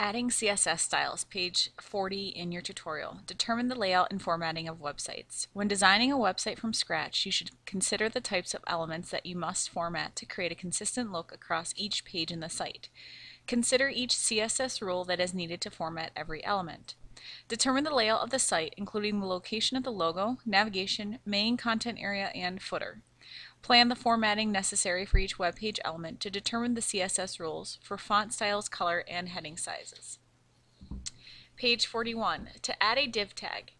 Adding CSS styles, page 40 in your tutorial. Determine the layout and formatting of websites. When designing a website from scratch, you should consider the types of elements that you must format to create a consistent look across each page in the site. Consider each CSS rule that is needed to format every element. Determine the layout of the site, including the location of the logo, navigation, main content area, and footer. Plan the formatting necessary for each web page element to determine the CSS rules for font styles, color, and heading sizes. Page 41. To add a div tag.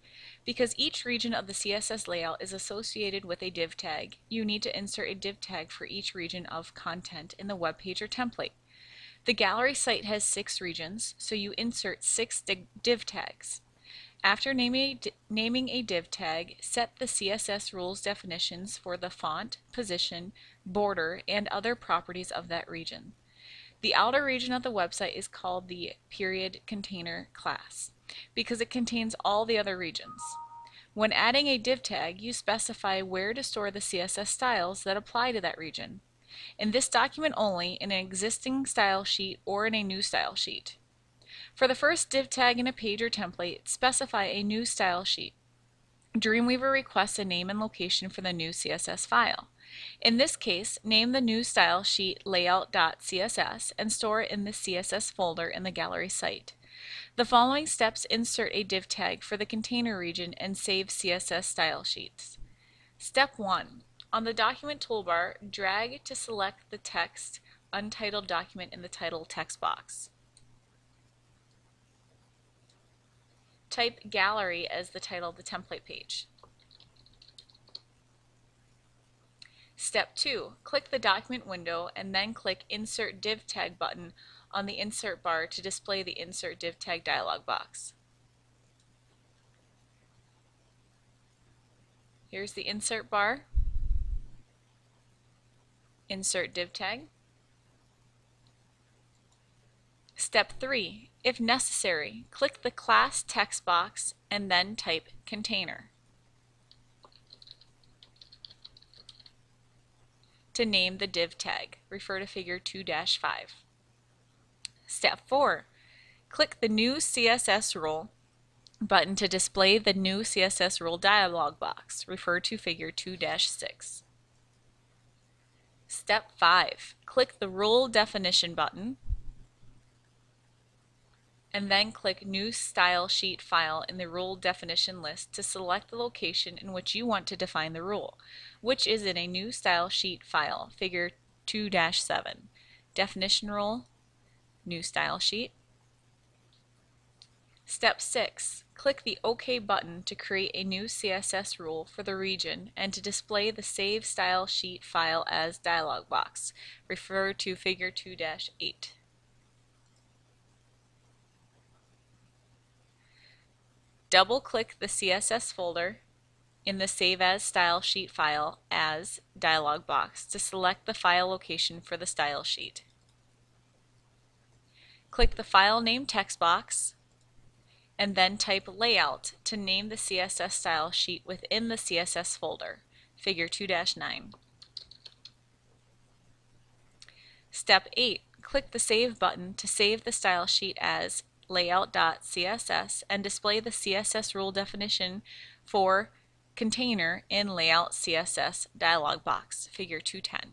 Because each region of the CSS layout is associated with a div tag, you need to insert a div tag for each region of content in the web page or template. The gallery site has 6 regions, so you insert 6 div tags. After naming a div tag, set the CSS rules definitions for the font, position, border, and other properties of that region. The outer region of the website is called the period container class because it contains all the other regions. When adding a div tag, you specify where to store the CSS styles that apply to that region. In this document only, in an existing style sheet or in a new style sheet. For the first div tag in a page or template, specify a new style sheet. Dreamweaver requests a name and location for the new CSS file. In this case, name the new style sheet layout.css and store it in the CSS folder in the gallery site. The following steps insert a div tag for the container region and save CSS style sheets. Step 1. On the document toolbar, drag to select the text Untitled Document in the title text box. Type Gallery as the title of the template page. Step 2. Click the document window and then click Insert Div Tag button on the insert bar to display the Insert Div Tag dialog box. Here's the insert bar. Insert div tag. Step 3. If necessary, click the class text box and then type container. To name the div tag, refer to figure 2-5. Step 4. Click the new CSS rule button to display the new CSS rule dialog box, refer to figure 2-6. Step 5. Click the rule definition button and then click New Style Sheet File in the rule definition list to select the location in which you want to define the rule, which is in a new style sheet file, figure 2-7. Definition rule, new style sheet. Step 6. Click the OK button to create a new CSS rule for the region and to display the Save Style Sheet file as dialog box. Refer to figure 2-8. Double-click the CSS folder in the Save as Style Sheet file as dialog box to select the file location for the style sheet. Click the file name text box and then type layout to name the CSS style sheet within the CSS folder, figure 2-9. Step 8. Click the Save button to save the style sheet as layout.css and display the CSS rule definition for container in Layout CSS dialog box, figure 2-10.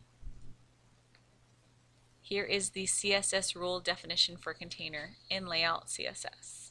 Here is the CSS rule definition for container in Layout CSS.